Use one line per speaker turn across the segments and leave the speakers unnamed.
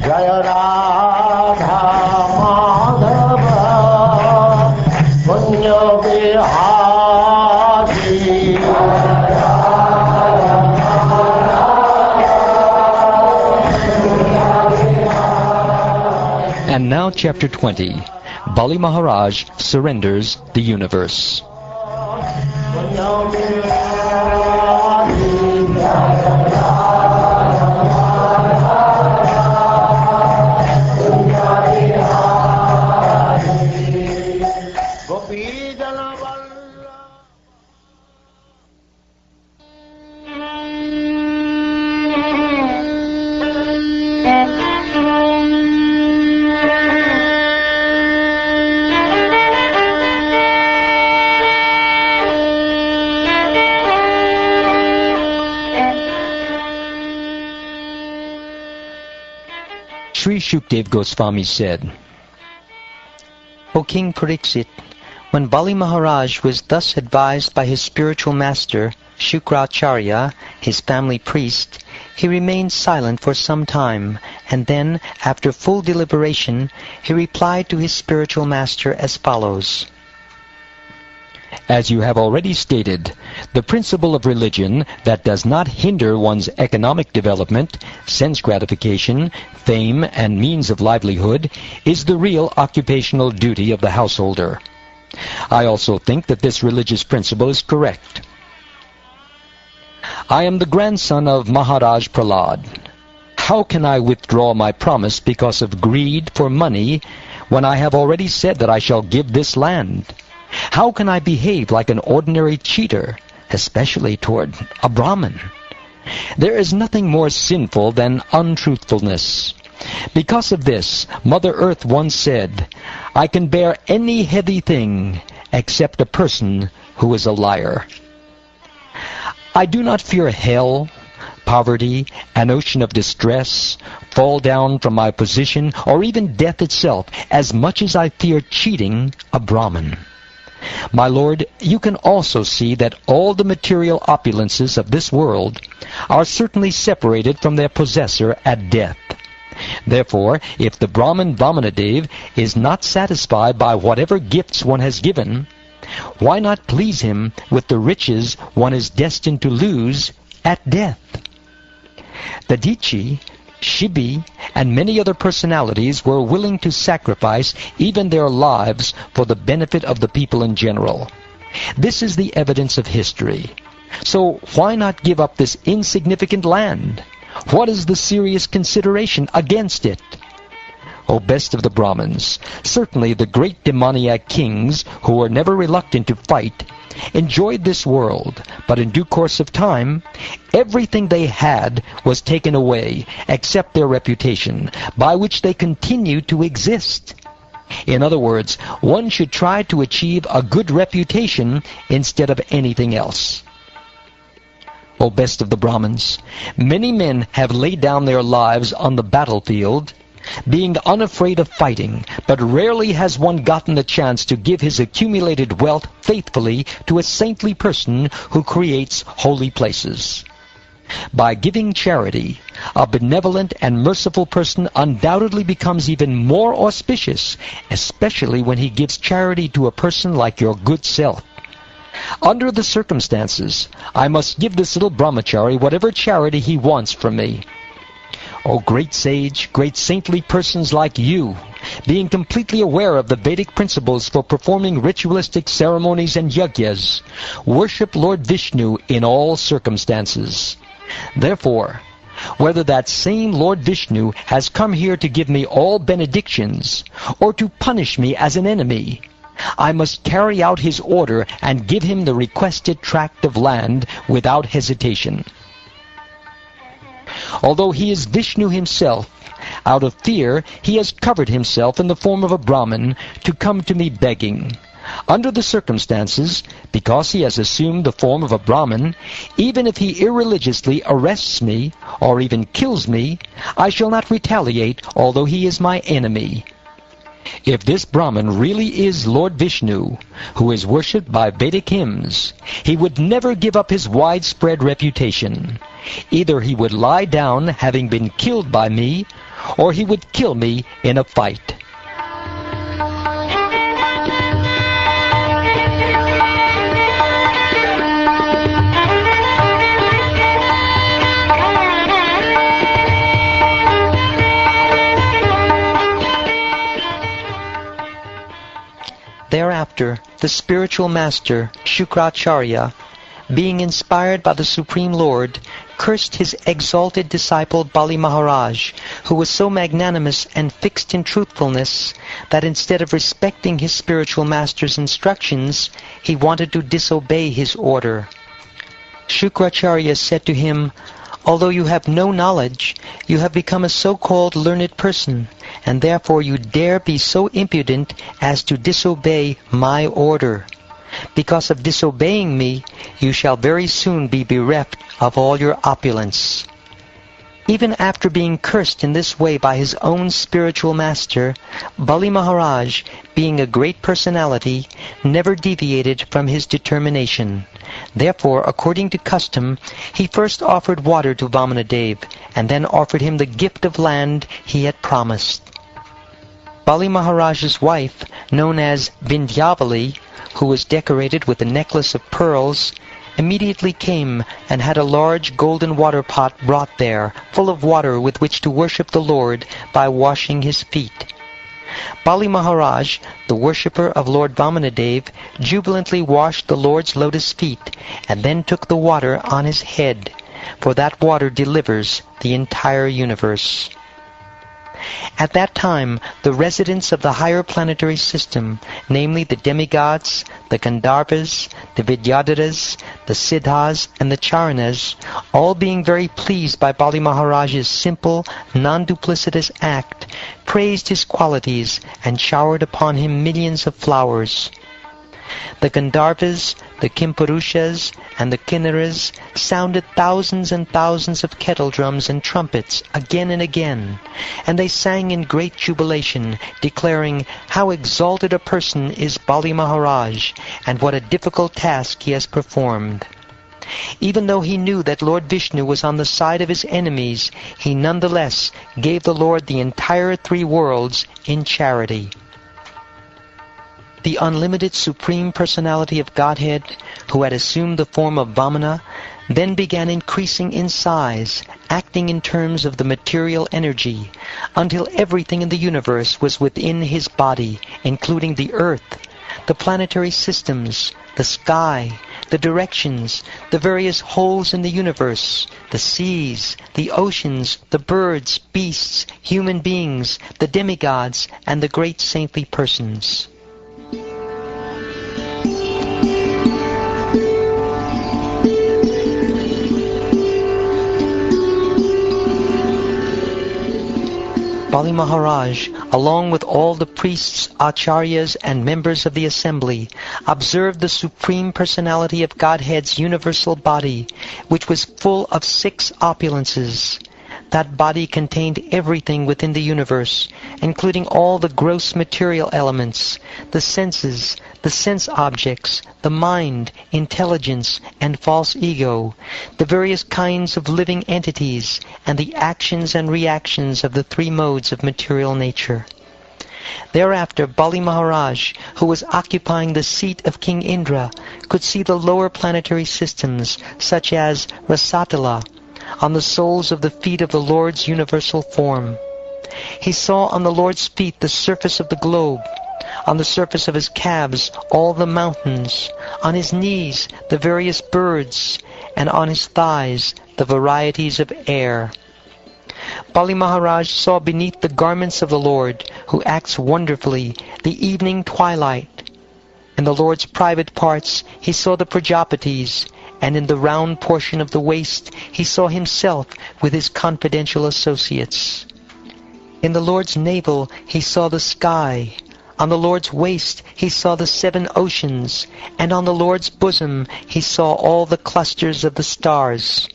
Jaya Radha Madhava Punya Vihari.
And now chapter 20. Bali Maharaj surrenders the universe. Sri Shukdev Goswami said,
O King Pariksit, when Bali Maharaj was thus advised by his spiritual master, Shukracharya, his family priest, he remained silent for some time, and then, after full deliberation, he replied to his spiritual master as follows.
As you have already stated, the principle of religion that does not hinder one's economic development, sense gratification, fame, and means of livelihood is the real occupational duty of the householder. I also think that this religious principle is correct. I am the grandson of Maharaj Prahlad. How can I withdraw my promise because of greed for money when I have already said that I shall give this land? How can I behave like an ordinary cheater, especially toward a Brahmin? There is nothing more sinful than untruthfulness. Because of this, Mother Earth once said, I can bear any heavy thing except a person who is a liar. I do not fear hell, poverty, an ocean of distress, fall down from my position, or even death itself, as much as I fear cheating a Brahmin. My Lord, you can also see that all the material opulences of this world are certainly separated from their possessor at death. Therefore, if the Brahmin Vamanadev is not satisfied by whatever gifts one has given, why not please him with the riches one is destined to lose at death? Dadichi, Shibi, and many other personalities were willing to sacrifice even their lives for the benefit of the people in general. This is the evidence of history. So why not give up this insignificant land? What is the serious consideration against it? O best of the Brahmins, certainly the great demoniac kings, who were never reluctant to fight, enjoyed this world, but in due course of time, everything they had was taken away, except their reputation, by which they continued to exist. In other words, one should try to achieve a good reputation instead of anything else. O best of the Brahmins, many men have laid down their lives on the battlefield, being unafraid of fighting, but rarely has one gotten the chance to give his accumulated wealth faithfully to a saintly person who creates holy places. By giving charity, a benevolent and merciful person undoubtedly becomes even more auspicious, especially when he gives charity to a person like your good self. Under the circumstances, I must give this little brahmachari whatever charity he wants from me. O great sage, great saintly persons like you, being completely aware of the Vedic principles for performing ritualistic ceremonies and yagyas, worship Lord Vishnu in all circumstances. Therefore, whether that same Lord Vishnu has come here to give me all benedictions, or to punish me as an enemy, I must carry out his order and give him the requested tract of land without hesitation. Although he is Vishnu himself, out of fear he has covered himself in the form of a Brahmin to come to me begging. Under the circumstances, because he has assumed the form of a Brahmin, even if he irreligiously arrests me, or even kills me, I shall not retaliate, although he is my enemy. If this Brahmin really is Lord Vishnu, who is worshipped by Vedic hymns, he would never give up his widespread reputation. Either he would lie down having been killed by me, or he would kill me in a fight.
Thereafter, the spiritual master, Shukracharya, being inspired by the Supreme Lord, cursed his exalted disciple Bali Maharaj, who was so magnanimous and fixed in truthfulness that instead of respecting his spiritual master's instructions, he wanted to disobey his order. Shukracharya said to him, "Although you have no knowledge, you have become a so-called learned person, and therefore you dare be so impudent as to disobey my order. Because of disobeying me, you shall very soon be bereft of all your opulence." Even after being cursed in this way by his own spiritual master, Bali Maharaj, being a great personality, never deviated from his determination. Therefore, according to custom, he first offered water to Vamanadev, and then offered him the gift of land he had promised. Bali Maharaj's wife, known as Vindhyavali, who was decorated with a necklace of pearls, immediately came and had a large golden water pot brought there, full of water with which to worship the Lord by washing his feet. Bali Maharaj, the worshipper of Lord Vamanadev, jubilantly washed the Lord's lotus feet, and then took the water on his head, for that water delivers the entire universe. At that time, the residents of the higher planetary system, namely the demigods, the Gandharvas, the Vidyadharas, the Siddhas, and the Charanas, all being very pleased by Bali Maharaj's simple, non-duplicitous act, praised his qualities and showered upon him millions of flowers. The Gandharvas, the Kimpurushas, and the Kinnaras sounded thousands and thousands of kettle drums and trumpets again and again, and they sang in great jubilation, declaring how exalted a person is Bali Maharaj, and what a difficult task he has performed. Even though he knew that Lord Vishnu was on the side of his enemies, he nonetheless gave the Lord the entire three worlds in charity. The unlimited Supreme Personality of Godhead, who had assumed the form of Vamana, then began increasing in size, acting in terms of the material energy, until everything in the universe was within his body, including the earth, the planetary systems, the sky, the directions, the various holes in the universe, the seas, the oceans, the birds, beasts, human beings, the demigods, and the great saintly persons. Bali Maharaj, along with all the priests, acharyas, and members of the assembly, observed the Supreme Personality of Godhead's universal body, which was full of 6 opulences. That body contained everything within the universe, including all the gross material elements, the senses, the sense objects, the mind, intelligence, and false ego, the various kinds of living entities, and the actions and reactions of the 3 modes of material nature. Thereafter, Bali Maharaj, who was occupying the seat of King Indra, could see the lower planetary systems, such as Rasatala, on the soles of the feet of the Lord's universal form. He saw on the Lord's feet the surface of the globe, on the surface of his calves all the mountains, on his knees the various birds, and on his thighs the varieties of air. Bali Maharaj saw beneath the garments of the Lord, who acts wonderfully, the evening twilight. In the Lord's private parts he saw the Prajapatis, and in the round portion of the waist he saw himself with his confidential associates. In the Lord's navel he saw the sky. On the Lord's waist he saw the 7 oceans, and on the Lord's bosom he saw all the clusters of the stars.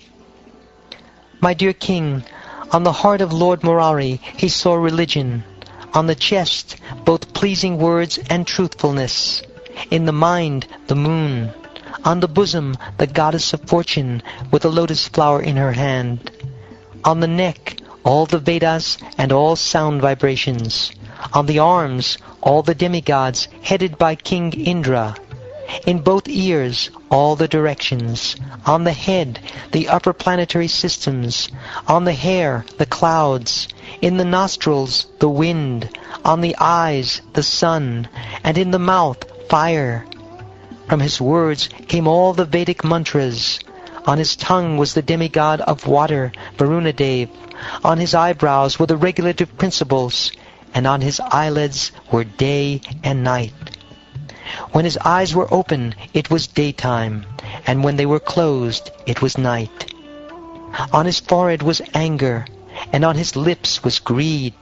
My dear king, on the heart of Lord Murari he saw religion. On the chest, both pleasing words and truthfulness. In the mind, the moon. On the bosom, the goddess of fortune, with a lotus flower in her hand. On the neck, all the Vedas and all sound vibrations. On the arms, all the demigods, headed by King Indra. In both ears, all the directions. On the head, the upper planetary systems. On the hair, the clouds. In the nostrils, the wind. On the eyes, the sun. And in the mouth, fire. From his words came all the Vedic mantras. On his tongue was the demigod of water, Varunadev. On his eyebrows were the regulative principles, and on his eyelids were day and night. When his eyes were open, it was daytime, and when they were closed, it was night. On his forehead was anger, and on his lips was greed.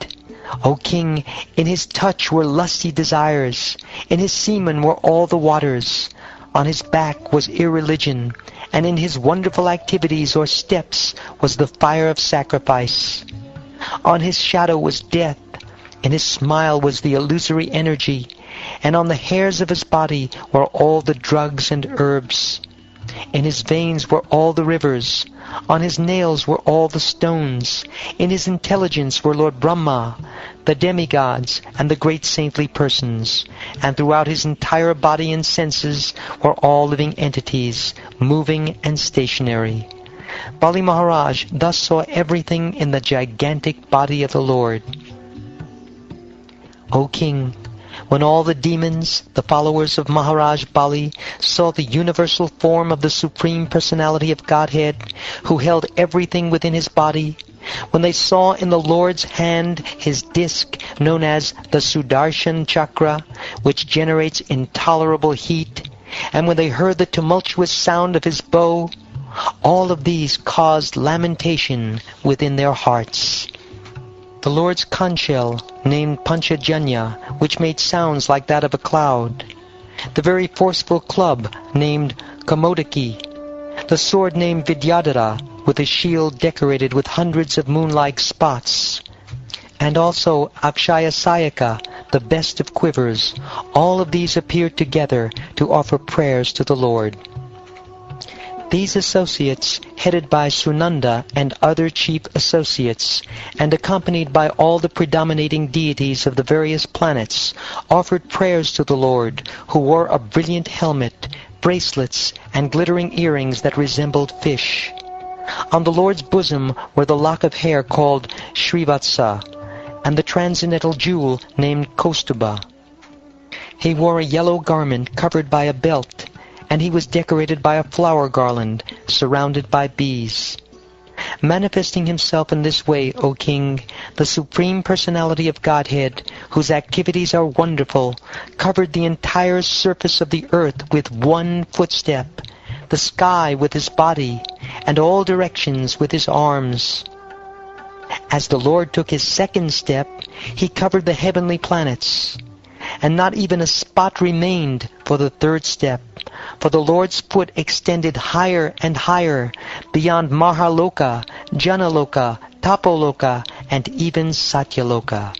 O king, in his touch were lusty desires, in his semen were all the waters. On his back was irreligion, and in his wonderful activities or steps was the fire of sacrifice. On his shadow was death, in his smile was the illusory energy, and on the hairs of his body were all the drugs and herbs. In his veins were all the rivers, on his nails were all the stones, in his intelligence were Lord Brahma, the demigods, and the great saintly persons, and throughout his entire body and senses were all living entities, moving and stationary. Bali Maharaj thus saw everything in the gigantic body of the Lord. O king, when all the demons, the followers of Maharaj Bali, saw the universal form of the Supreme Personality of Godhead, who held everything within his body, when they saw in the Lord's hand his disc, known as the Sudarshan Chakra, which generates intolerable heat, and when they heard the tumultuous sound of his bow, all of these caused lamentation within their hearts. The Lord's conch shell, named Panchajanya, which made sounds like that of a cloud. The very forceful club, named Kamodaki. The sword named Vidyadhara, with a shield decorated with hundreds of moon-like spots. And also Akshaya Sayaka, the best of quivers. All of these appeared together to offer prayers to the Lord. These associates, headed by Sunanda and other chief associates, and accompanied by all the predominating deities of the various planets, offered prayers to the Lord, who wore a brilliant helmet, bracelets, and glittering earrings that resembled fish. On the Lord's bosom were the lock of hair called Srivatsa, and the transcendental jewel named Kaustuba. He wore a yellow garment covered by a belt, and he was decorated by a flower garland surrounded by bees. Manifesting himself in this way, O king, the Supreme Personality of Godhead, whose activities are wonderful, covered the entire surface of the earth with one footstep, the sky with his body, and all directions with his arms. As the Lord took his second step, he covered the heavenly planets, and not even a spot remained for the third step, for the Lord's foot extended higher and higher, beyond Mahaloka, Janaloka, Tapoloka, and even Satyaloka.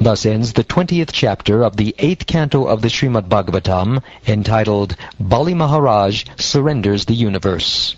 Thus ends the 20th chapter of the 8th canto of the Srimad Bhagavatam, entitled Bali Maharaj Surrenders the Universe.